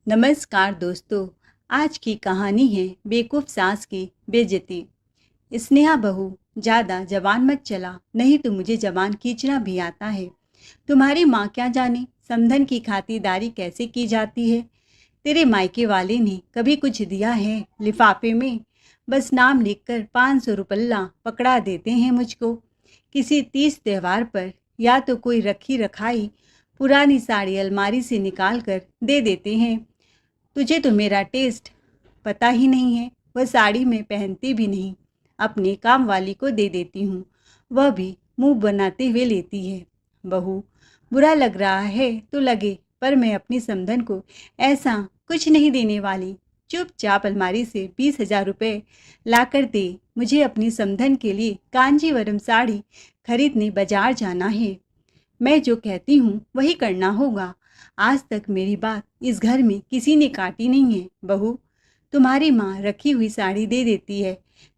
नमस्कार दोस्तों। आज की कहानी है बेवकूफ़ सास की बेइज्जती। स्नेहा बहू, ज़्यादा जबान मत चला, नहीं तो मुझे जबान खींचना भी आता है। तुम्हारी माँ क्या जाने समधन की खातिरदारी कैसे की जाती है। तेरे मायके वाले ने कभी कुछ दिया है लिफाफे में? बस नाम लिखकर 500 रुपल्ला पकड़ा देते हैं मुझको। किसी तीज त्यौहार पर या तो कोई रखी रखाई पुरानी साड़ी अलमारी से निकाल कर दे देते हैं। तुझे तो मेरा टेस्ट पता ही नहीं है। वह साड़ी मैं पहनती भी नहीं, अपने काम वाली को दे देती हूँ, वह भी मुंह बनाते हुए लेती है। बहू, बुरा लग रहा है तो लगे, पर मैं अपनी समधन को ऐसा कुछ नहीं देने वाली। चुपचाप अलमारी से 20,000 रुपये ला कर दे। मुझे अपनी समधन के लिए कांजीवरम साड़ी खरीदने बाजार जाना है। मैं जो कहती हूँ वही करना होगा। आज तक मेरी बात इस घर में किसी ने काटी नहीं है। बहू, तुम्हारी माँ रखी हुई साड़ी दे देती है।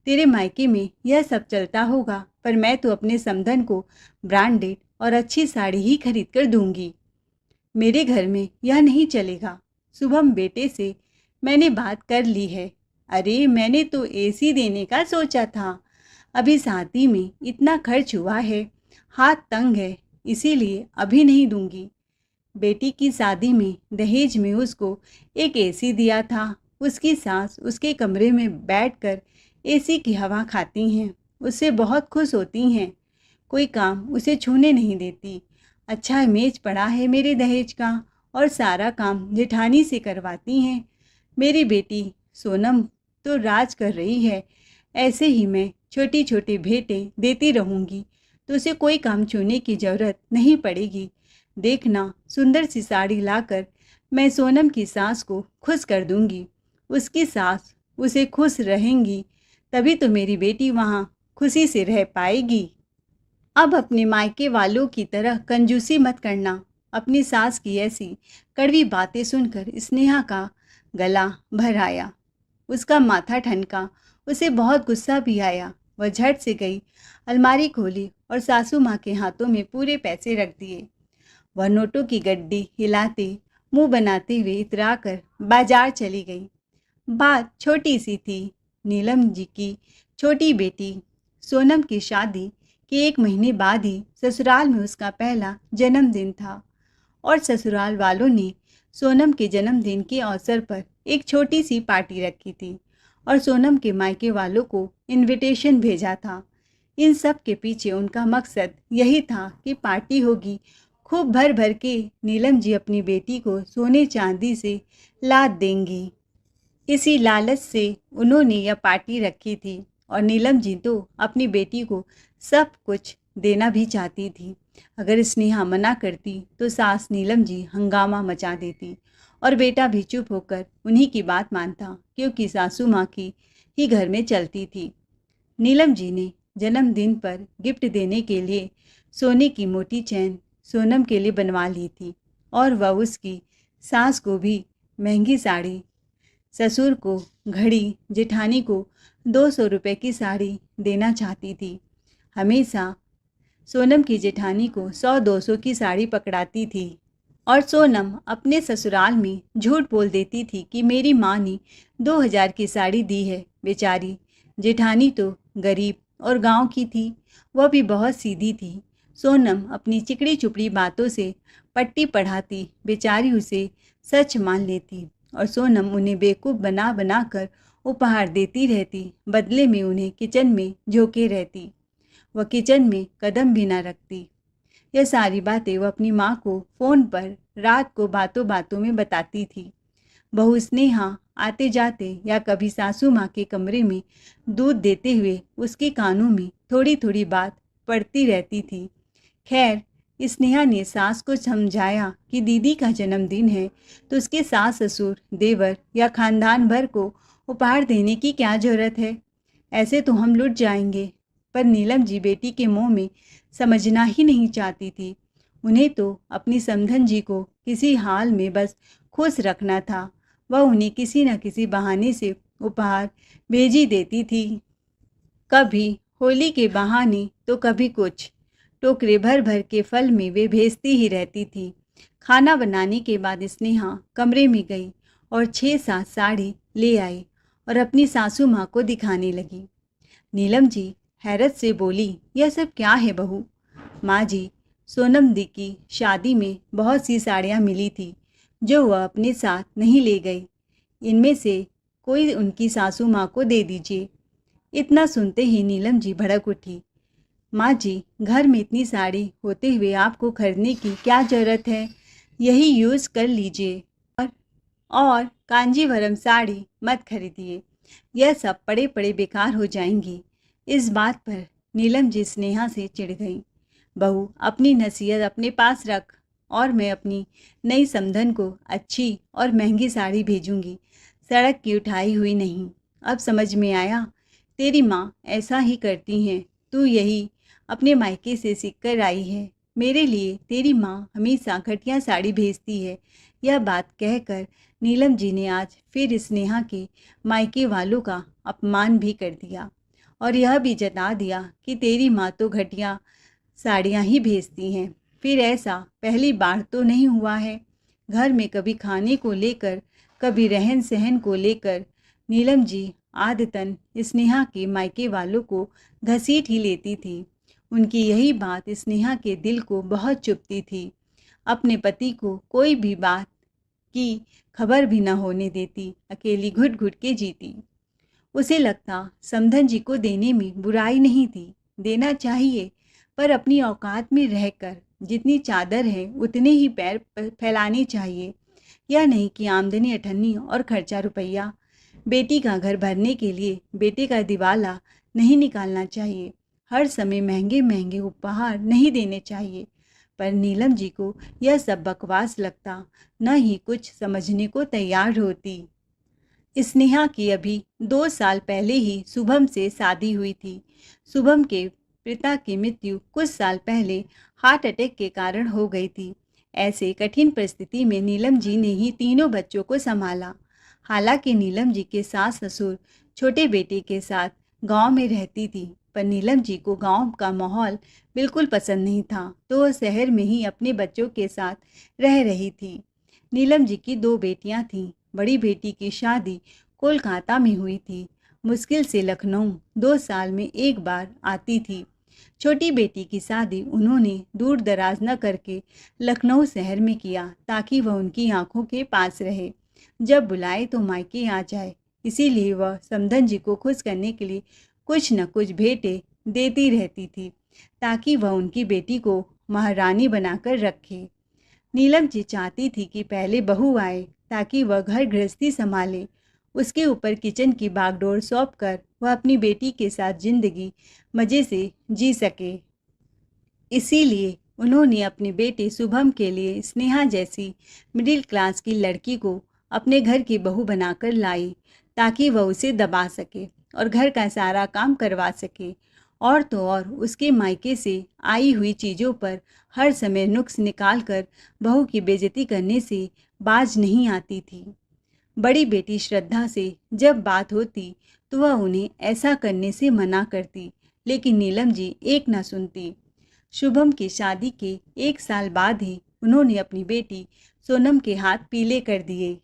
तेरे मायके में यह सब चलता होगा, पर मैं तो अपने समधन को ब्रांडेड और अच्छी साड़ी ही खरीद कर दूंगी। मेरे घर में यह नहीं चलेगा। शुभम बेटे से मैंने बात कर ली है। अरे, मैंने तो एसी देने का सोचा था। अभी शादी में इतना खर्च हुआ है, हाथ तंग है, इसीलिए अभी नहीं दूंगी। बेटी की शादी में दहेज में उसको एक एसी दिया था। उसकी सास उसके कमरे में बैठकर एसी की हवा खाती हैं, उससे बहुत खुश होती हैं। कोई काम उसे छूने नहीं देती। अच्छा इमेज पड़ा है मेरे दहेज का, और सारा काम जेठानी से करवाती हैं। मेरी बेटी सोनम तो राज कर रही है। ऐसे ही मैं छोटी छोटी भेंटें देती रहूँगी तो उसे कोई काम छूने की ज़रूरत नहीं पड़ेगी। देखना, सुंदर सी साड़ी लाकर मैं सोनम की सास को खुश कर दूंगी। उसकी सास उसे खुश रहेंगी, तभी तो मेरी बेटी वहाँ खुशी से रह पाएगी। अब अपने मायके वालों की तरह कंजूसी मत करना। अपनी सास की ऐसी कड़वी बातें सुनकर स्नेहा का गला भर आया। उसका माथा ठनका। उसे बहुत गुस्सा भी आया। वह झट से गई, अलमारी खोली और सासू माँ के हाथों में पूरे पैसे रख दिए। वह नोटों की गड्डी हिलाते, मुंह बनाते हुए इतरा कर बाजार चली गई। बात छोटी सी थी। नीलम जी की छोटी बेटी सोनम की शादी के 1 महीने बाद ही ससुराल में उसका पहला जन्मदिन था, और ससुराल वालों ने सोनम के जन्मदिन के अवसर पर एक छोटी सी पार्टी रखी थी और सोनम के मायके वालों को इनविटेशन भेजा था। इन सब के पीछे उनका मकसद यही था कि पार्टी होगी, खूब भर भर के नीलम जी अपनी बेटी को सोने चांदी से लाद देंगी। इसी लालच से उन्होंने यह पार्टी रखी थी, और नीलम जी तो अपनी बेटी को सब कुछ देना भी चाहती थी। अगर स्नेहा मना करती तो सास नीलम जी हंगामा मचा देती, और बेटा भी चुप होकर उन्हीं की बात मानता, क्योंकि सासू माँ की ही घर में चलती थी। नीलम जी ने जन्मदिन पर गिफ्ट देने के लिए सोने की मोटी चैन सोनम के लिए बनवा ली थी, और वह उसकी सास को भी महंगी साड़ी, ससुर को घड़ी, जेठानी को 200 रुपये की साड़ी देना चाहती थी। हमेशा सोनम की जेठानी को 100-200 की साड़ी पकड़ाती थी, और सोनम अपने ससुराल में झूठ बोल देती थी कि मेरी माँ ने 2000 की साड़ी दी है। बेचारी जेठानी तो गरीब और गांव की थी, वह भी बहुत सीधी थी। सोनम अपनी चिकड़ी चुपड़ी बातों से पट्टी पढ़ाती बेचारी उसे सच मान लेती, और सोनम उन्हें बेवकूफ़ बना बना कर उपहार देती रहती। बदले में उन्हें किचन में झोंके रहती, वह किचन में कदम भी न रखती। यह सारी बातें वह अपनी माँ को फ़ोन पर रात को बातों बातों में बताती थी। बहू स्नेहा आते जाते या कभी सासू माँ के कमरे में दूध देते हुए उसके कानों में थोड़ी थोड़ी बात पड़ती रहती थी। खैर, स्नेहा ने सास को समझाया कि दीदी का जन्मदिन है तो उसके सास ससुर, देवर या खानदान भर को उपहार देने की क्या ज़रूरत है, ऐसे तो हम लुट जाएंगे। पर नीलम जी बेटी के मुंह में समझना ही नहीं चाहती थी। उन्हें तो अपनी समधन जी को किसी हाल में बस खुश रखना था। वह उन्हें किसी न किसी बहाने से उपहार भेज ही देती थी। कभी होली के बहाने तो कभी कुछ। टोकरे भर भर के फल में वे भेजती ही रहती थी। खाना बनाने के बाद स्नेहा कमरे में गई और 6-7 साड़ी ले आई और अपनी सासू माँ को दिखाने लगी। नीलम जी हैरत से बोली, यह सब क्या है बहू? माँ जी, सोनम दी की शादी में बहुत सी साड़ियाँ मिली थी जो वह अपने साथ नहीं ले गई। इनमें से कोई उनकी सासू माँ को दे दीजिए। इतना सुनते ही नीलम जी भड़क उठी। माँ जी, घर में इतनी साड़ी होते हुए आपको खरीदने की क्या ज़रूरत है? यही यूज़ कर लीजिए। और कांजीवरम साड़ी मत खरीदिए, यह सब पड़े पड़े बेकार हो जाएंगी। इस बात पर नीलम जी स्नेहा से चिढ़ गई। बहू, अपनी नसीहत अपने पास रख और मैं अपनी नई समधन को अच्छी और महंगी साड़ी भेजूंगी, सड़क की उठाई हुई नहीं। अब समझ में आया, तेरी माँ ऐसा ही करती हैं, तू यही अपने मायके से सीख कर आई है। मेरे लिए तेरी माँ हमेशा घटिया साड़ी भेजती है। यह बात कहकर नीलम जी ने आज फिर स्नेहा के मायके वालों का अपमान भी कर दिया और यह भी जता दिया कि तेरी माँ तो घटिया साड़ियाँ ही भेजती हैं। फिर ऐसा पहली बार तो नहीं हुआ है। घर में कभी खाने को लेकर, कभी रहन सहन को लेकर नीलम जी आदतन स्नेहा के मायके वालों को घसीट ही लेती थी। उनकी यही बात स्नेहा के दिल को बहुत चुभती थी। अपने पति को कोई भी बात की खबर भी न होने देती, अकेली घुट घुट के जीती। उसे लगता समधन जी को देने में बुराई नहीं थी, देना चाहिए, पर अपनी औकात में रहकर जितनी चादर है उतने ही पैर फैलाने चाहिए। यह नहीं कि आमदनी अठन्नी और खर्चा रुपया। बेटी का घर भरने के लिए बेटे का दिवाला नहीं निकालना चाहिए। हर समय महंगे महंगे उपहार नहीं देने चाहिए। पर नीलम जी को यह सब बकवास लगता, न ही कुछ समझने को तैयार होती। स्नेहा की अभी 2 साल पहले ही शुभम से शादी हुई थी। शुभम के पिता की मृत्यु कुछ साल पहले हार्ट अटैक के कारण हो गई थी। ऐसे कठिन परिस्थिति में नीलम जी ने ही तीनों बच्चों को संभाला। हालांकि नीलम जी के सास ससुर छोटे बेटे के साथ गांव में रहती थी, पर नीलम जी को गांव का माहौल बिल्कुल पसंद नहीं था, तो वह शहर में ही अपने बच्चों के साथ रह रही थी। नीलम जी की 2 बेटियां थीं। बड़ी बेटी की शादी कोलकाता में हुई थी। मुश्किल से लखनऊ 2 साल में एक बार आती थी। छोटी बेटी की शादी उन्होंने दूर दराज न करके लखनऊ शहर में किया, ताकि वह उनकी आंखों के पास रहे, जब बुलाए तो मायके आ जाए। इसीलिए वह समधन जी को खुश करने के लिए कुछ न कुछ भेंटें देती रहती थी, ताकि वह उनकी बेटी को महारानी बनाकर रखे। नीलम जी चाहती थी कि पहले बहू आए, ताकि वह घर गृहस्थी संभाले। उसके ऊपर किचन की बागडोर सौंप कर वह अपनी बेटी के साथ जिंदगी मज़े से जी सके। इसीलिए उन्होंने अपने बेटे शुभम के लिए स्नेहा जैसी मिडिल क्लास की लड़की को अपने घर की बहू बनाकर लाई, ताकि वह उसे दबा सके और घर का सारा काम करवा सके। और तो और उसके मायके से आई हुई चीज़ों पर हर समय नुक्स निकाल कर बहू की बेइज्जती करने से बाज नहीं आती थी। बड़ी बेटी श्रद्धा से जब बात होती तो वह उन्हें ऐसा करने से मना करती, लेकिन नीलम जी एक न सुनती। शुभम की शादी के 1 साल बाद ही उन्होंने अपनी बेटी सोनम के हाथ पीले कर दिए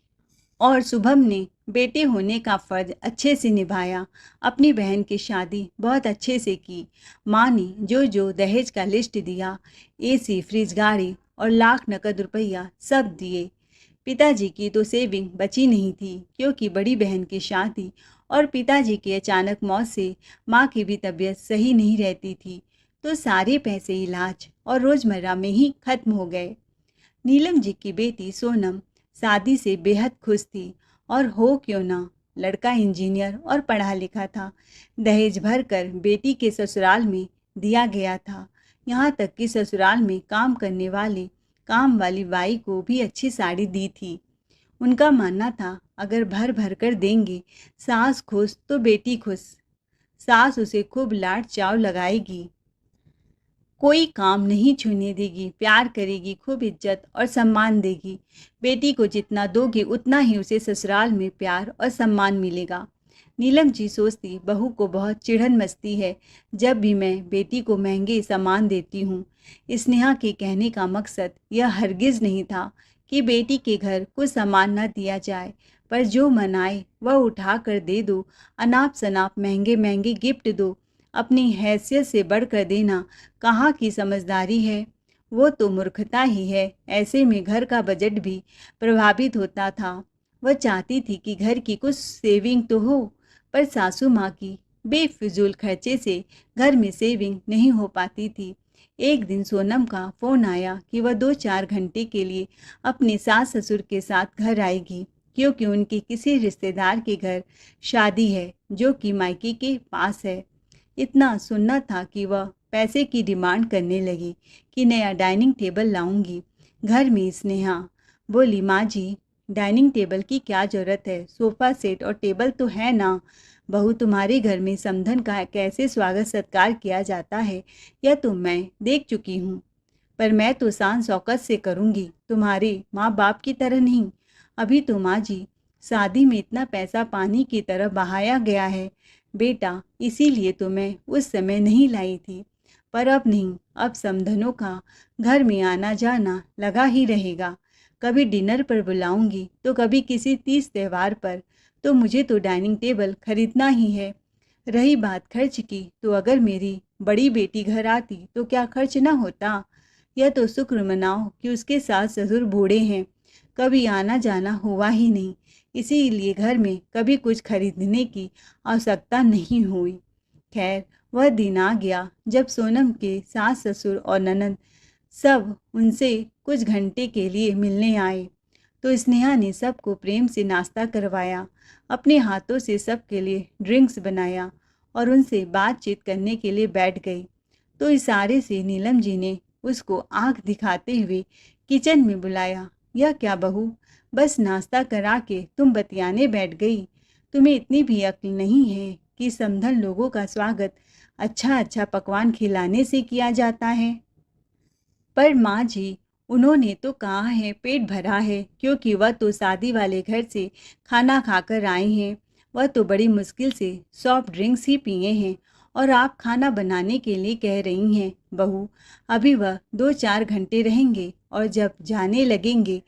और शुभम ने बेटे होने का फर्ज अच्छे से निभाया। अपनी बहन की शादी बहुत अच्छे से की। माँ ने जो जो दहेज का लिस्ट दिया, एसी, फ्रिज, गाड़ी और लाख नकद रुपया सब दिए। पिताजी की तो सेविंग बची नहीं थी, क्योंकि बड़ी बहन की शादी और पिताजी की अचानक मौत से माँ की भी तबीयत सही नहीं रहती थी, तो सारे पैसे इलाज और रोज़मर्रा में ही खत्म हो गए। नीलम जी की बेटी सोनम शादी से बेहद खुश थी, और हो क्यों ना, लड़का इंजीनियर और पढ़ा लिखा था। दहेज भर कर बेटी के ससुराल में दिया गया था। यहाँ तक कि ससुराल में काम वाली बाई को भी अच्छी साड़ी दी थी। उनका मानना था, अगर भर भर कर देंगे, सास खुश तो बेटी खुश। सास उसे खूब लाड चाव लगाएगी, कोई काम नहीं छूने देगी, प्यार करेगी, खूब इज्जत और सम्मान देगी। बेटी को जितना दोगे उतना ही उसे ससुराल में प्यार और सम्मान मिलेगा। नीलम जी सोचती, बहू को बहुत चिढ़न मचती है जब भी मैं बेटी को महंगे सामान देती हूँ। स्नेहा के कहने का मकसद यह हरगिज़ नहीं था कि बेटी के घर कुछ सामान न दिया जाए, पर जो मन आए वह उठा कर दे दो, अनाप शनाप महंगे महंगे गिफ्ट दो। अपनी हैसियत से बढ़कर देना कहाँ की समझदारी है, वो तो मूर्खता ही है। ऐसे में घर का बजट भी प्रभावित होता था। वह चाहती थी कि घर की कुछ सेविंग तो हो, पर सासू माँ की बेफिजूल खर्चे से घर में सेविंग नहीं हो पाती थी। एक दिन सोनम का फ़ोन आया कि वह 2-4 घंटे के लिए अपने सास ससुर के साथ घर आएगी, क्योंकि उनके किसी रिश्तेदार के घर शादी है जो कि मायके के पास है। इतना सुनना था कि वह पैसे की डिमांड करने लगी कि नया डाइनिंग टेबल लाऊंगी। घर में स्नेहा बोली, माँ जी डाइनिंग टेबल की क्या ज़रूरत है, सोफ़ा सेट और टेबल तो है ना। बहू, तुम्हारे घर में समधन का कैसे स्वागत सत्कार किया जाता है यह तो मैं देख चुकी हूँ, पर मैं तो शान शौकत से करूँगी, तुम्हारे माँ बाप की तरह नहीं। अभी तो माँ जी शादी में इतना पैसा पानी की तरह बहाया गया है बेटा, इसीलिए तो मैं उस समय नहीं लाई थी। पर अब नहीं, अब समधनों का घर में आना जाना लगा ही रहेगा। कभी डिनर पर बुलाऊंगी तो कभी किसी तीज त्यौहार पर, तो मुझे तो डाइनिंग टेबल खरीदना ही है। रही बात खर्च की, तो अगर मेरी बड़ी बेटी घर आती तो क्या खर्च ना होता। यह तो शुक्र मनाओ कि उसके सास ससुर बूढ़े हैं, कभी आना जाना हुआ ही नहीं, इसीलिए घर में कभी कुछ खरीदने की आवश्यकता नहीं हुई। खैर, वह दिन आ गया जब सोनम के सास ससुर और ननद सब उनसे कुछ घंटे के लिए मिलने आए, तो स्नेहा ने सबको प्रेम से नाश्ता करवाया, अपने हाथों से सबके लिए ड्रिंक्स बनाया और उनसे बातचीत करने के लिए बैठ गई। तो इशारे से नीलम जी ने उसको आंख दिखाते हुए किचन में बुलाया। यह क्या बहू, बस नाश्ता करा के तुम बतियाने बैठ गई? तुम्हें इतनी भी अक्ल नहीं है कि समधन लोगों का स्वागत अच्छा अच्छा पकवान खिलाने से किया जाता है? पर माँ जी, उन्होंने तो कहा है पेट भरा है, क्योंकि वह तो शादी वाले घर से खाना खाकर आए हैं। वह तो बड़ी मुश्किल से सॉफ्ट ड्रिंक्स ही पिए हैं और आप खाना बनाने के लिए कह रही हैं। बहू, अभी वह 2-4 घंटे रहेंगे और जब जाने लगेंगे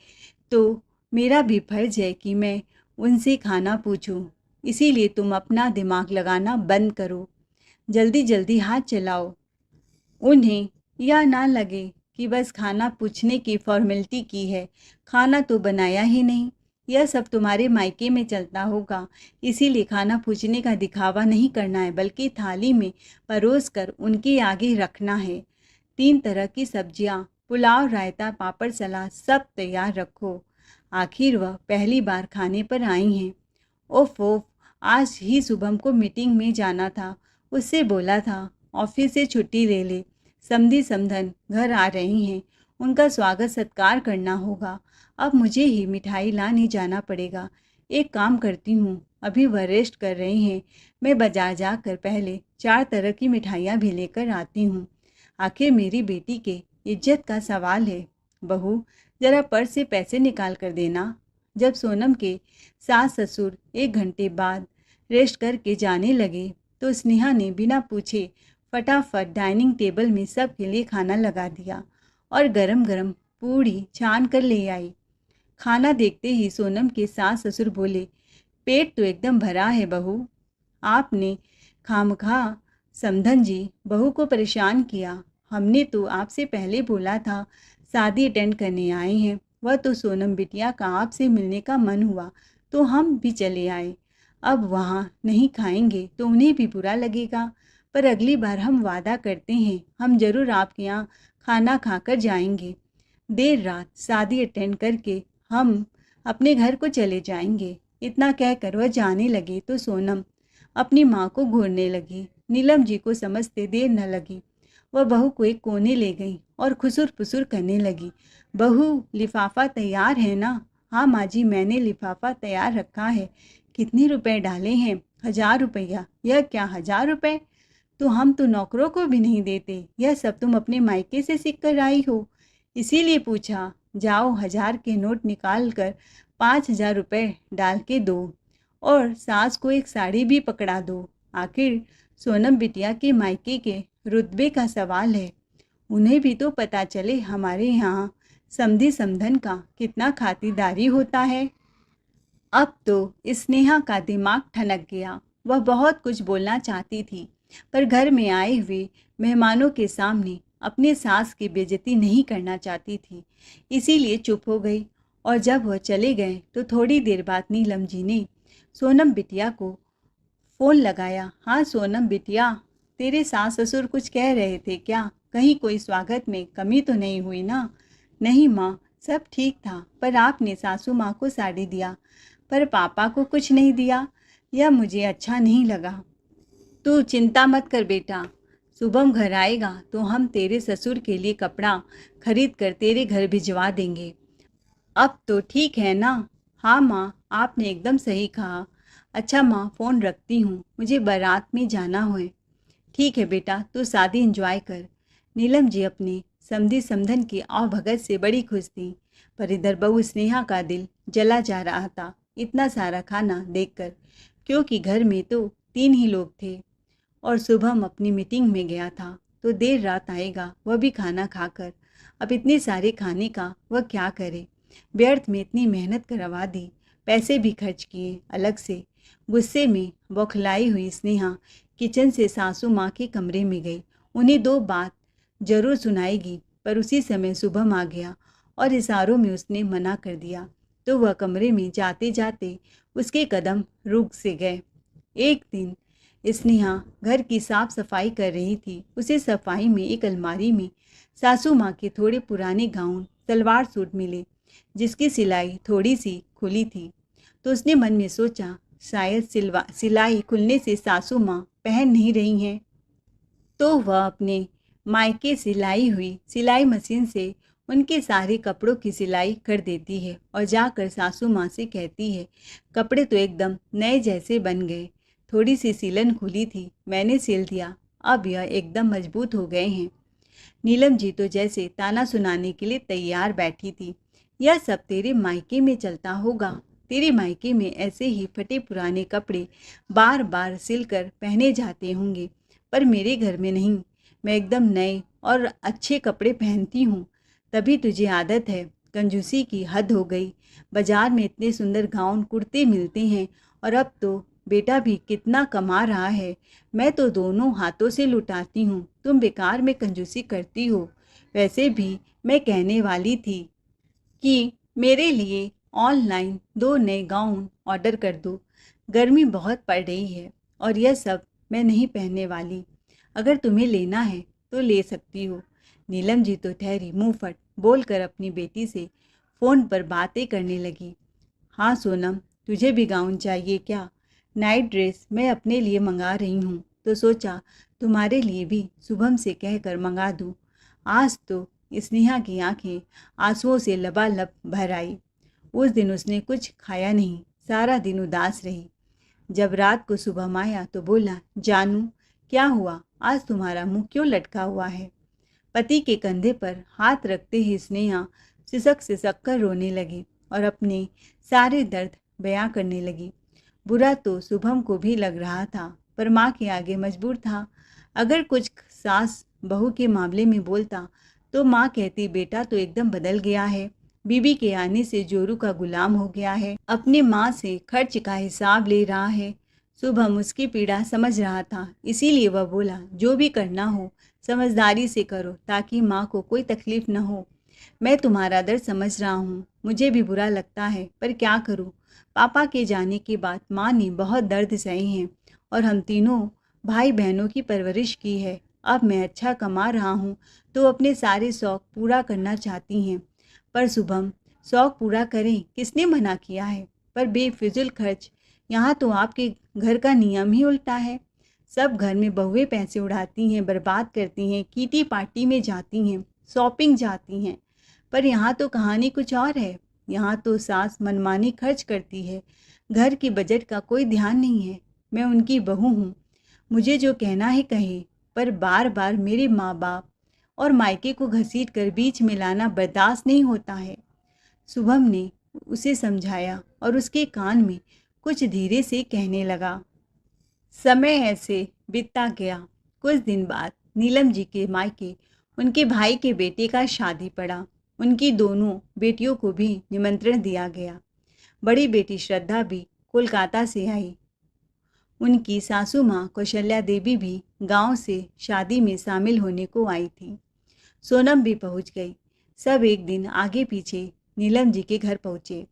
तो मेरा भी फर्ज है कि मैं उनसे खाना पूछूं। इसीलिए तुम अपना दिमाग लगाना बंद करो, जल्दी जल्दी हाथ चलाओ। उन्हें यह ना लगे कि बस खाना पूछने की फॉर्मेलिटी की है, खाना तो बनाया ही नहीं। यह सब तुम्हारे मायके में चलता होगा, इसीलिए खाना पूछने का दिखावा नहीं करना है, बल्कि थाली में परोस कर उनके आगे रखना है। 3 तरह की सब्जियां, पुलाव, रायता, पापड़, सलाद सब तैयार रखो। आखिर वह पहली बार खाने पर आई हैं। ओफ ओफ, आज ही शुभम को मीटिंग में जाना था, उससे बोला था ऑफिस से छुट्टी ले ले। समधी समधन घर आ रही हैं, उनका स्वागत सत्कार करना होगा। अब मुझे ही मिठाई लाने जाना पड़ेगा। एक काम करती हूँ, अभी वह रेस्ट कर रही हैं, मैं बाजार जाकर पहले 4 तरह की मिठाइयाँ भी लेकर आती हूँ। आखिर मेरी बेटी के इज्जत का सवाल है। बहू, जरा पर्स से पैसे निकाल कर देना। जब सोनम के सास ससुर 1 घंटे बाद रेस्ट करके जाने लगे, तो स्नेहा ने बिना पूछे फटाफट डाइनिंग टेबल में सबके लिए खाना लगा दिया और गरम गरम पूड़ी छान कर ले आई। खाना देखते ही सोनम के सास ससुर बोले, पेट तो एकदम भरा है बहू, आपने खामखा समधन जी बहू को परेशान किया। हमने तो आपसे पहले बोला था शादी अटेंड करने आए हैं। वह तो सोनम बिटिया का आपसे मिलने का मन हुआ तो हम भी चले आए। अब वहाँ नहीं खाएंगे तो उन्हें भी बुरा लगेगा, पर अगली बार हम वादा करते हैं हम ज़रूर आपके यहाँ खाना खाकर जाएंगे। देर रात शादी अटेंड करके हम अपने घर को चले जाएंगे। इतना कहकर वह जाने लगे तो सोनम अपनी माँ को घूरने लगी। नीलम जी को समझते देर न लगी, वह बहू को एक कोने ले गई और खुसुर फुसुर करने लगी। बहू, लिफाफा तैयार है ना? हाँ माँ जी, मैंने लिफाफा तैयार रखा है। कितने रुपए डाले हैं? 1000 रुपया। यह क्या 1000 रुपये? तो हम तो नौकरों को भी नहीं देते। यह सब तुम अपने मायके से सीख कर आई हो, इसीलिए पूछा। जाओ 1000 के नोट निकाल कर 5000 रुपये डाल के दो और सास को एक साड़ी भी पकड़ा दो। आखिर सोनम बिटिया के मायके के रुतबे का सवाल है, उन्हें भी तो पता चले हमारे यहाँ समधी समधन का कितना खातिरदारी होता है। अब तो स्नेहा का दिमाग ठनक गया। वह बहुत कुछ बोलना चाहती थी, पर घर में आए हुए मेहमानों के सामने अपने सास की बेइज्जती नहीं करना चाहती थी, इसीलिए चुप हो गई। और जब वह चले गए तो थोड़ी देर बाद नीलम जी ने सोनम बिटिया को फ़ोन लगाया। हाँ सोनम बिटिया, तेरे सास ससुर कुछ कह रहे थे क्या? कहीं कोई स्वागत में कमी तो नहीं हुई ना? नहीं माँ, सब ठीक था, पर आपने सासू माँ को साड़ी दिया, पर पापा को कुछ नहीं दिया। यह मुझे अच्छा नहीं लगा। तू चिंता मत कर बेटा, शुभम घर आएगा तो हम तेरे ससुर के लिए कपड़ा खरीद कर तेरे घर भिजवा देंगे। अब तो ठीक है ना? हाँ माँ, आपने एकदम सही कहा। अच्छा माँ, फ़ोन रखती हूँ, मुझे बारात में जाना है। ठीक है बेटा, तू शादी एंजॉय कर। नीलम जी अपने समधी समधन की आवभगत से बड़ी खुश थी, पर इधर बहू स्नेहा का दिल जला जा रहा था इतना सारा खाना देखकर, क्योंकि घर में तो 3 ही लोग थे और शुभम अपनी मीटिंग में गया था, तो देर रात आएगा वह भी खाना खाकर। अब इतने सारे खाने का वह क्या करे? व्यर्थ में इतनी मेहनत करवा दी, पैसे भी खर्च किए अलग से। गुस्से में बौखलाई हुई स्नेहा किचन से सासू माँ के कमरे में गई। उन्हें 2 बात जरूर सुनाएगी, पर उसी समय शुभम आ गया और इशारों में उसने मना कर दिया, तो वह कमरे में जाते जाते उसके कदम रुक से गए। एक दिन स्नेहा घर की साफ सफाई कर रही थी। उसे सफाई में एक अलमारी में सासू माँ के थोड़े पुराने गाउन सलवार सूट मिले, जिसकी सिलाई थोड़ी सी खुली थी। तो उसने मन में सोचा, शायद सिलाई खुलने से सासू माँ पहन नहीं रही हैं। तो वह अपने मायके से लाई हुई सिलाई मशीन से उनके सारे कपड़ों की सिलाई कर देती है और जाकर सासू माँ से कहती है, कपड़े तो एकदम नए जैसे बन गए। थोड़ी सी सिलन खुली थी, मैंने सिल दिया, अब यह एकदम मजबूत हो गए हैं। नीलम जी तो जैसे ताना सुनाने के लिए तैयार बैठी थी। यह सब तेरे मायके में चलता होगा। तेरे मायके में ऐसे ही फटे पुराने कपड़े बार बार सिलकर पहने जाते होंगे, पर मेरे घर में नहीं। मैं एकदम नए और अच्छे कपड़े पहनती हूँ, तभी तुझे आदत है। कंजूसी की हद हो गई। बाजार में इतने सुंदर गाउन कुर्ते मिलते हैं, और अब तो बेटा भी कितना कमा रहा है। मैं तो दोनों हाथों से लुटाती हूँ, तुम बेकार में कंजूसी करती हो। वैसे भी मैं कहने वाली थी कि मेरे लिए ऑनलाइन 2 नए गाउन ऑर्डर कर दो। गर्मी बहुत पड़ रही है और यह सब मैं नहीं पहनने वाली। अगर तुम्हें लेना है तो ले सकती हो। नीलम जी तो ठहरी मुंह फट बोलकर अपनी बेटी से फ़ोन पर बातें करने लगी। हाँ सोनम, तुझे भी गाउन चाहिए क्या? नाइट ड्रेस मैं अपने लिए मंगा रही हूँ, तो सोचा तुम्हारे लिए भी शुभम से कहकर मंगा दूँ। आज तो स्नेहा की आंखें आंसुओं से लबालब भर आई। उस दिन उसने कुछ खाया नहीं, सारा दिन उदास रही। जब रात को शुभम आया तो बोला, जानू क्या हुआ, आज तुम्हारा मुंह क्यों लटका हुआ है? पति के कंधे पर हाथ रखते ही स्नेहा सिसक सिसक कर रोने लगी और अपने सारे दर्द बयां करने लगी। बुरा तो शुभम को भी लग रहा था, पर माँ के आगे मजबूर था। अगर कुछ सास बहू के मामले में बोलता तो माँ कहती, बेटा तो एकदम बदल गया है, बीबी के आने से जोरू का गुलाम हो गया है, अपनी माँ से खर्च का हिसाब ले रहा है। शुभम उसकी पीड़ा समझ रहा था, इसीलिए वह बोला, जो भी करना हो समझदारी से करो, ताकि माँ को कोई तकलीफ न हो। मैं तुम्हारा दर्द समझ रहा हूँ, मुझे भी बुरा लगता है, पर क्या करूँ? पापा के जाने के बाद माँ ने बहुत दर्द सहे हैं और हम तीनों भाई बहनों की परवरिश की है। अब मैं अच्छा कमा रहा हूँ तो अपने सारे शौक़ पूरा करना चाहती हैं। पर शुभम, शौक़ पूरा करें, किसने मना किया है? पर बेफिजुल खर्च, यहाँ तो आपके घर का नियम ही उल्टा है। सब घर में बहुएं पैसे उड़ाती हैं, बर्बाद करती हैं, किटी पार्टी में जाती हैं, शॉपिंग जाती हैं। पर यहाँ तो कहानी कुछ और है। यहाँ तो सास मनमानी खर्च करती है, घर की बजट का कोई ध्यान नहीं है। मैं उनकी बहू हूँ, मुझे जो कहना है कहे, पर बार बार मेरे माँ बाप और मायके को घसीट कर बीच में लाना बर्दाश्त नहीं होता है। शुभम ने उसे समझाया और उसके कान में कुछ धीरे से कहने लगा। समय ऐसे बीतता गया। कुछ दिन बाद नीलम जी के मायके उनके भाई के बेटे का शादी पड़ा। उनकी दोनों बेटियों को भी निमंत्रण दिया गया। बड़ी बेटी श्रद्धा भी कोलकाता से आई। उनकी सासू माँ कौशल्या देवी भी गांव से शादी में शामिल होने को आई थी। सोनम भी पहुंच गई। सब एक दिन आगे पीछे नीलम जी के घर पहुंचे।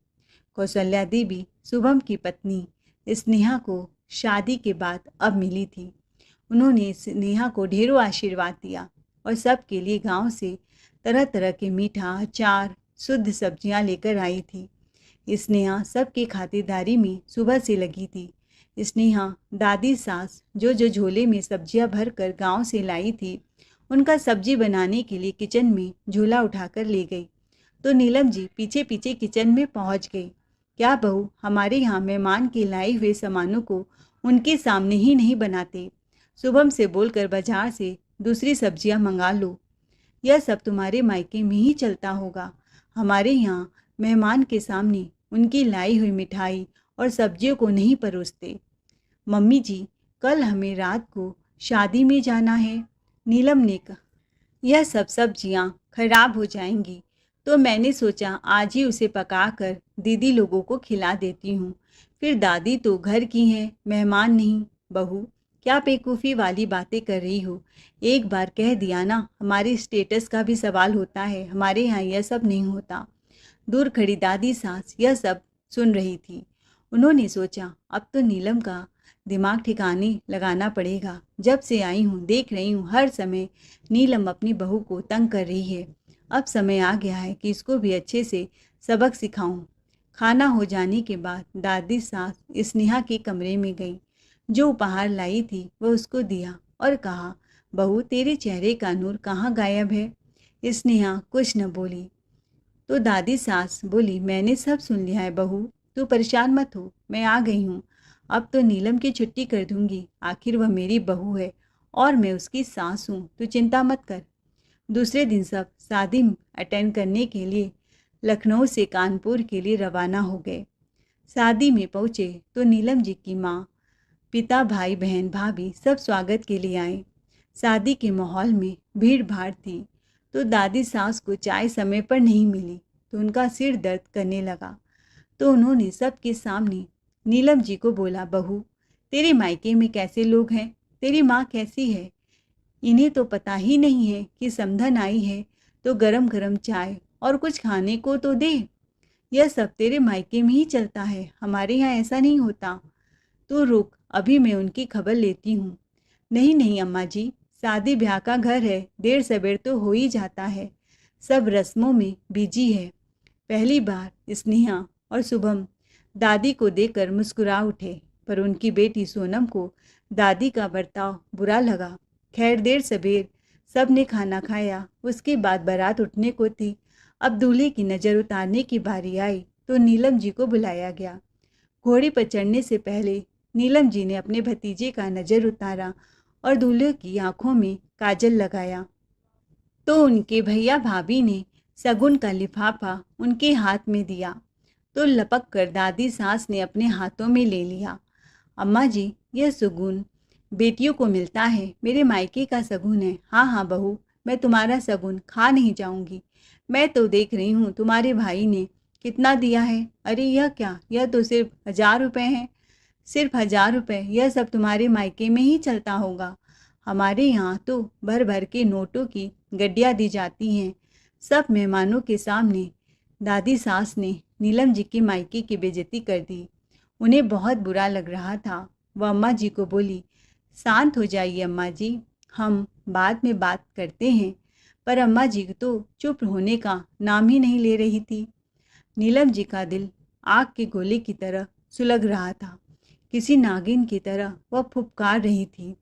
कौशल्या देवी शुभम की पत्नी स्नेहा को शादी के बाद अब मिली थी। उन्होंने स्नेहा को ढेरों आशीर्वाद दिया और सबके लिए गांव से तरह तरह के मीठा, अचार, शुद्ध सब्जियां लेकर आई थी। स्नेहा सबकी खातिरदारी में सुबह से लगी थी। स्नेहा दादी सास जो जो झोले में सब्जियां भर कर गाँव से लाई थी, उनका सब्जी बनाने के लिए किचन में झोला उठाकर ले गई तो नीलम जी पीछे पीछे किचन में पहुंच गई। क्या बहू, हमारे यहाँ मेहमान के लाए हुए सामानों को उनके सामने ही नहीं बनाते। शुभम से बोलकर बाजार से दूसरी सब्जियां मंगा लो। यह सब तुम्हारे मायके में ही चलता होगा। हमारे यहाँ मेहमान के सामने उनकी लाई हुई मिठाई और सब्जियों को नहीं परोसते। मम्मी जी, कल हमें रात को शादी में जाना है। नीलम ने कहा, यह सब सब्जियां खराब हो जाएंगी तो मैंने सोचा आज ही उसे पकाकर दीदी लोगों को खिला देती हूँ। फिर दादी तो घर की हैं, मेहमान नहीं। बहू, क्या बेवकूफ़ी वाली बातें कर रही हो। एक बार कह दिया ना, हमारे स्टेटस का भी सवाल होता है। हमारे यहाँ यह सब नहीं होता। दूर खड़ी दादी सास यह सब सुन रही थी। उन्होंने सोचा अब तो नीलम का दिमाग ठिकाने लगाना पड़ेगा। जब से आई हूँ देख रही हूँ हर समय नीलम अपनी बहू को तंग कर रही है। अब समय आ गया है कि इसको भी अच्छे से सबक सिखाऊं। खाना हो जाने के बाद दादी सास स्नेहा के कमरे में गई। जो उपहार लाई थी वह उसको दिया और कहा, बहू तेरे चेहरे का नूर कहाँ गायब है। स्नेहा कुछ न बोली तो दादी सास बोली, मैंने सब सुन लिया है बहू, तू परेशान मत हो, मैं आ गई हूँ। अब तो नीलम की छुट्टी कर दूंगी। आखिर वह मेरी बहू है और मैं उसकी सास हूँ, तू चिंता मत कर। दूसरे दिन सब शादी अटेंड करने के लिए लखनऊ से कानपुर के लिए रवाना हो गए। शादी में पहुँचे तो नीलम जी की माँ, पिता, भाई बहन, भाभी सब स्वागत के लिए आए। शादी के माहौल में भीड़ भाड़ थी तो दादी सास को चाय समय पर नहीं मिली तो उनका सिर दर्द करने लगा। तो उन्होंने सबके सामने नीलम जी को बोला, बहू तेरे मायके में कैसे लोग हैं, तेरी माँ कैसी है। इन्हें तो पता ही नहीं है कि समधन आई है तो गरम गरम चाय और कुछ खाने को तो दे। यह सब तेरे मायके में ही चलता है, हमारे यहाँ ऐसा नहीं होता। तो रुक, अभी मैं उनकी खबर लेती हूँ। नहीं नहीं अम्मा जी, शादी ब्याह का घर है, देर सवेर तो हो ही जाता है। सब रस्मों में बिजी है। पहली बार स्नेहा और शुभम दादी को देखकर मुस्कुरा उठे, पर उनकी बेटी सोनम को दादी का बर्ताव बुरा लगा। खैर देर सवेर सब ने खाना खाया। उसके बाद बारात उठने को थी। अब दूल्हे की नज़र उतारने की बारी आई तो नीलम जी को बुलाया गया। घोड़े पर चढ़ने से पहले नीलम जी ने अपने भतीजे का नज़र उतारा और दूल्हे की आंखों में काजल लगाया। तो उनके भैया भाभी ने शगुन का लिफाफा उनके हाथ में दिया तो लपक कर दादी सास ने अपने हाथों में ले लिया। अम्मा जी, यह शगुन बेटियों को मिलता है, मेरे मायके का शगुन है। हाँ हाँ बहू, मैं तुम्हारा शगुन खा नहीं जाऊंगी। मैं तो देख रही हूँ तुम्हारे भाई ने कितना दिया है। अरे यह क्या, यह तो सिर्फ 1000 रुपये हैं। सिर्फ 1000 रुपये, यह सब तुम्हारे मायके में ही चलता होगा। हमारे यहाँ तो भर भर के नोटों की गड्डियाँ दी जाती हैं। सब मेहमानों के सामने दादी सास ने नीलम जी की मायके की बेइज्जती कर दी। उन्हें बहुत बुरा लग रहा था। वह अम्मा जी को बोली, शांत हो जाइए अम्मा जी, हम बाद में बात करते हैं। पर अम्मा जी तो चुप होने का नाम ही नहीं ले रही थी। नीलम जी का दिल आग के गोले की तरह सुलग रहा था। किसी नागिन की तरह वह फुफकार रही थी,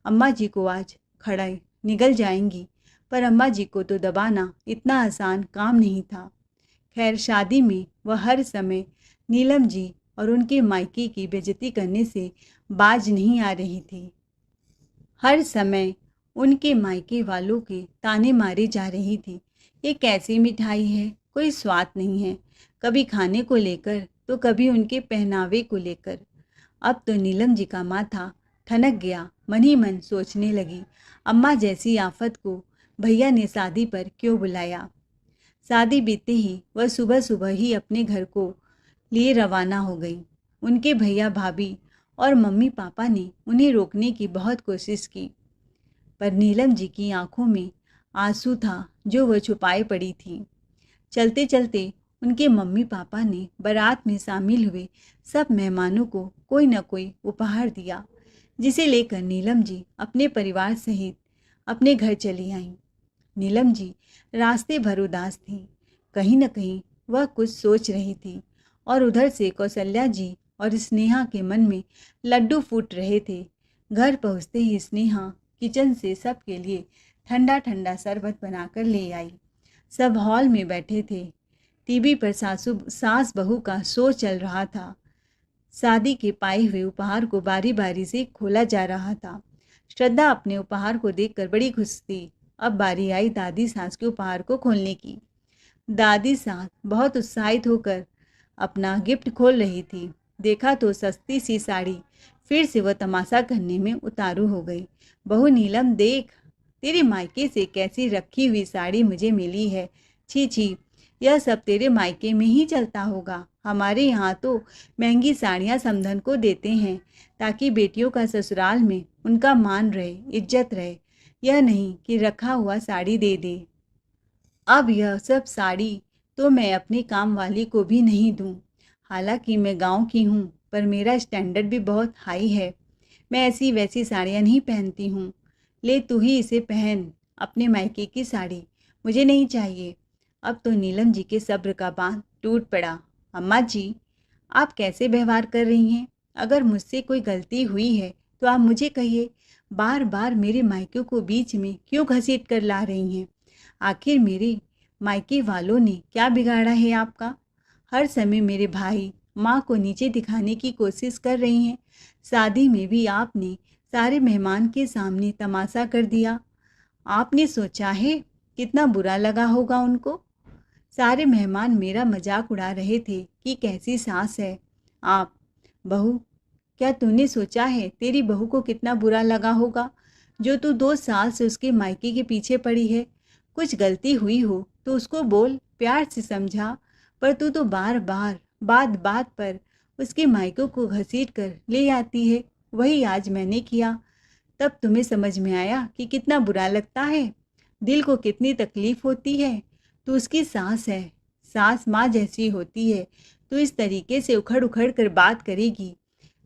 अम्मा जी को आज खड़ा निगल जाएंगी। पर अम्मा जी को तो दबाना इतना आसान काम नहीं था। खैर शादी में वह हर समय नीलम जी और उनके मायके की बेइज्जती करने से बाज नहीं आ रही थी। हर समय उनके मायके वालों के ताने मारे जा रही थी। ये कैसी मिठाई है, कोई स्वाद नहीं है। कभी खाने को लेकर तो कभी उनके पहनावे को लेकर। अब तो नीलम जी का माथा ठनक गया। मन ही मन सोचने लगी, अम्मा जैसी आफत को भैया ने शादी पर क्यों बुलाया। शादी बीतते ही वह सुबह सुबह ही अपने घर को लिए रवाना हो गई। उनके भैया भाभी और मम्मी पापा ने उन्हें रोकने की बहुत कोशिश की, पर नीलम जी की आंखों में आंसू था जो वह छुपाए पड़ी थी। चलते चलते उनके मम्मी पापा ने बारात में शामिल हुए सब मेहमानों को कोई न कोई उपहार दिया, जिसे लेकर नीलम जी अपने परिवार सहित अपने घर चली आईं। नीलम जी रास्ते भर उदास थी। कहीं न कहीं वह कुछ सोच रही थी और उधर से कौशल्या जी और स्नेहा के मन में लड्डू फूट रहे थे। घर पहुँचते ही स्नेहा किचन से सबके लिए ठंडा ठंडा शरबत बनाकर ले आई। सब हॉल में बैठे थे। टीवी पर सास बहू का शो चल रहा था। शादी के पाए हुए उपहार को बारी बारी से खोला जा रहा था। श्रद्धा अपने उपहार को देखकर बड़ी खुश थी। अब बारी आई दादी सास के उपहार को खोलने की। दादी सास बहुत उत्साहित होकर अपना गिफ्ट खोल रही थी। देखा तो सस्ती सी साड़ी। फिर से वह तमाशा करने में उतारू हो गई। बहू नीलम देख, तेरे मायके से कैसी रखी हुई साड़ी मुझे मिली है। छी छी, यह सब तेरे मायके में ही चलता होगा। हमारे यहाँ तो महंगी साड़ियाँ समधन को देते हैं ताकि बेटियों का ससुराल में उनका मान रहे, इज्जत रहे। यह नहीं कि रखा हुआ साड़ी दे दे। अब यह सब साड़ी तो मैं अपनी काम वाली को भी नहीं दूँ। हालांकि मैं गांव की हूँ, पर मेरा स्टैंडर्ड भी बहुत हाई है। मैं ऐसी वैसी साड़ियाँ नहीं पहनती हूँ। ले तू ही इसे पहन, अपने मायके की साड़ी। मुझे नहीं चाहिए। अब तो नीलम जी के सब्र का बांध टूट पड़ा। अम्मा जी, आप कैसे व्यवहार कर रही हैं? अगर मुझसे कोई गलती हुई है तो आप मुझे कहिए। बार बार मेरे मायके को बीच में क्यों घसीट कर ला रही हैं? आखिर मेरे मायके वालों ने क्या बिगाड़ा है आपका? हर समय मेरे भाई माँ को नीचे दिखाने की कोशिश कर रही हैं। शादी में भी आपने सारे मेहमान के सामने तमाशा कर दिया। आपने सोचा है कितना बुरा लगा होगा उनको? सारे मेहमान मेरा मजाक उड़ा रहे थे कि कैसी सास है आप। बहू, क्या तूने सोचा है तेरी बहू को कितना बुरा लगा होगा जो तू 2 साल से उसके मायके के पीछे पड़ी है? कुछ गलती हुई हो तो उसको बोल, प्यार से समझा, पर तू तो बार बार बात बात पर उसके मायकों को घसीट कर ले आती है। वही आज मैंने किया। तब तुम्हें समझ में आया कि कितना बुरा लगता है, दिल को कितनी तकलीफ होती है। तू उसकी सास है, सास माँ जैसी होती है। तो इस तरीके से उखड़ उखड़ कर बात करेगी,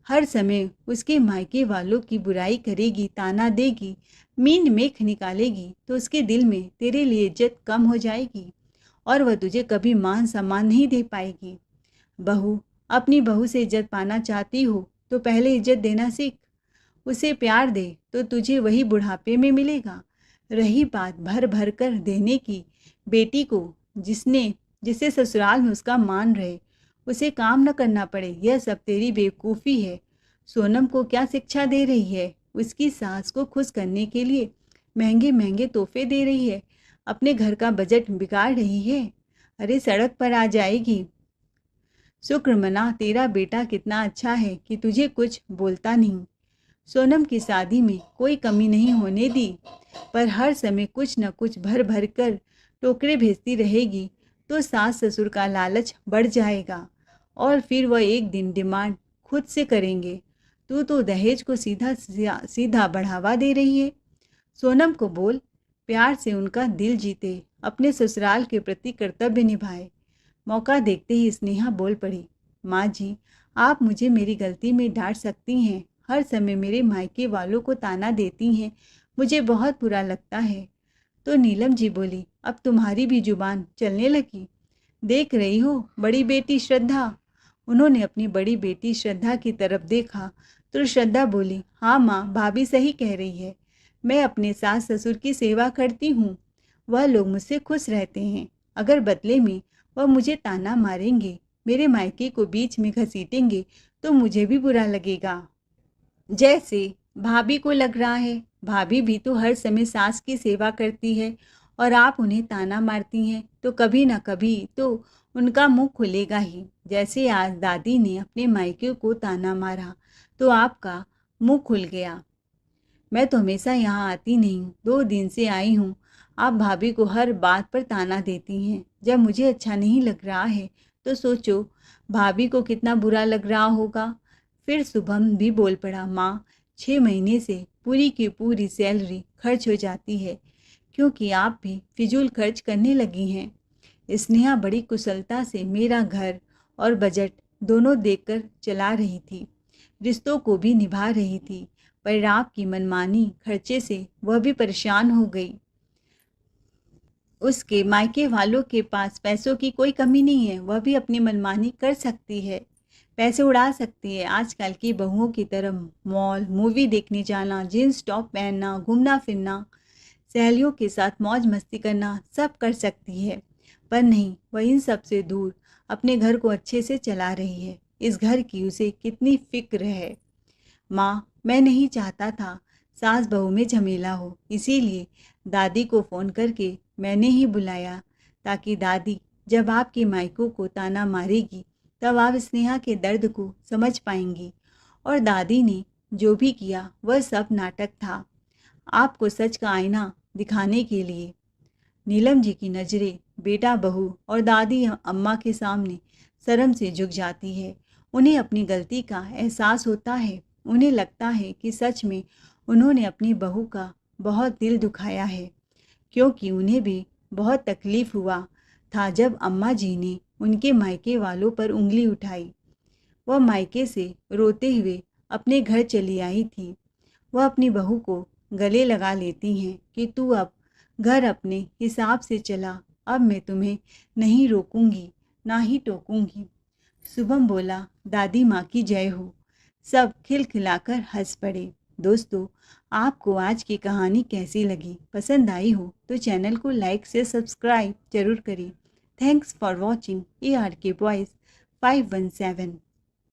हर समय उसके मायके वालों की बुराई करेगी, ताना देगी, मीन मेख निकालेगी, तो उसके दिल में तेरे लिए इज्जत कम हो जाएगी और वह तुझे कभी मान सम्मान नहीं दे पाएगी। बहू, अपनी बहू से इज्जत पाना चाहती हो तो पहले इज्जत देना सीख। उसे प्यार दे तो तुझे वही बुढ़ापे में मिलेगा। रही बात भर भर कर देने की, बेटी को जिसे ससुराल में उसका मान रहे, उसे काम न करना पड़े, यह सब तेरी बेवकूफ़ी है। सोनम को क्या शिक्षा दे रही है? उसकी सास को खुश करने के लिए महंगे महंगे तोहफे दे रही है, अपने घर का बजट बिगाड़ रही है। अरे सड़क पर आ जाएगी। शुक्र मना, तेरा बेटा कितना अच्छा है कि तुझे कुछ बोलता नहीं। सोनम की शादी में कोई कमी नहीं होने दी, पर हर समय कुछ न कुछ भर भर कर टोकरे भेजती रहेगी तो सास ससुर का लालच बढ़ जाएगा और फिर वह एक दिन डिमांड खुद से करेंगे। तू तो दहेज को सीधा सीधा बढ़ावा दे रही है। सोनम को बोल, प्यार से उनका दिल जीते, अपने ससुराल के प्रति कर्तव्य निभाए। मौका देखते ही स्नेहा बोल पड़ी, माँ जी, आप मुझे मेरी गलती में डांट सकती हैं। हर समय मेरे मायके वालों को ताना देती हैं, मुझे बहुत बुरा लगता है। तो नीलम जी बोली, अब तुम्हारी भी जुबान चलने लगी। देख रही हो बड़ी बेटी श्रद्धा? उन्होंने अपनी बड़ी बेटी श्रद्धा की तरफ देखा तो श्रद्धा बोली, हाँ माँ, भाभी सही कह रही है। मैं अपने सास ससुर की सेवा करती हूँ, वह लोग मुझसे खुश रहते हैं। अगर बदले में वह मुझे ताना मारेंगे, मेरे मायके को बीच में घसीटेंगे, तो मुझे भी बुरा लगेगा, जैसे भाभी को लग रहा है। भाभी भी तो हर समय सास की सेवा करती है और आप उन्हें ताना मारती हैं, तो कभी ना कभी तो उनका मुंह खुलेगा ही। जैसे आज दादी ने अपने मायके को ताना मारा तो आपका मुंह खुल गया। मैं तो हमेशा यहाँ आती नहीं हूँ, 2 दिन से आई हूँ। आप भाभी को हर बात पर ताना देती हैं। जब मुझे अच्छा नहीं लग रहा है तो सोचो भाभी को कितना बुरा लग रहा होगा। फिर शुभम भी बोल पड़ा, माँ 6 महीने से पूरी की पूरी सैलरी खर्च हो जाती है क्योंकि आप भी फिजूल खर्च करने लगी हैं। स्नेहा बड़ी कुशलता से मेरा घर और बजट दोनों देखकर चला रही थी, रिश्तों को भी निभा रही थी, पर आपकी मनमानी खर्चे से वह भी परेशान हो गई। उसके मायके वालों के पास पैसों की कोई कमी नहीं है, वह भी अपनी मनमानी कर सकती है, पैसे उड़ा सकती है। आजकल की बहुओं की तरह मॉल मूवी देखने जाना, जीन्स टॉप पहनना, घूमना फिरना, सहेलियों के साथ मौज मस्ती करना सब कर सकती है, पर नहीं, वह इन सब से दूर अपने घर को अच्छे से चला रही है। इस घर की उसे कितनी फिक्र है। माँ, मैं नहीं चाहता था सास बहू में झमेला हो, इसीलिए दादी को फ़ोन करके मैंने ही बुलाया, ताकि दादी जब आपके मायकों को ताना मारेगी तब आप स्नेहा के दर्द को समझ पाएंगी। और दादी ने जो भी किया वह सब नाटक था, आपको सच का आईना दिखाने के लिए। नीलम जी की नज़रें बेटा बहू और दादी अम्मा के सामने शर्म से झुक जाती है। उन्हें अपनी गलती का एहसास होता है। उन्हें लगता है कि सच में उन्होंने अपनी बहू का बहुत दिल दुखाया है, क्योंकि उन्हें भी बहुत तकलीफ़ हुआ था जब अम्मा जी ने उनके मायके वालों पर उंगली उठाई। वह मायके से रोते हुए अपने घर चली आई थी। वह अपनी बहू को गले लगा लेती हैं कि तू अब घर अपने हिसाब से चला, अब मैं तुम्हें नहीं रोकूंगी ना ही टोकूंगी। शुभम बोला, दादी माँ की जय हो। सब खिलखिलाकर हंस पड़े। दोस्तों, आपको आज की कहानी कैसी लगी? पसंद आई हो तो चैनल को लाइक से सब्सक्राइब जरूर करें। Thanks for watching ARK Boys 517।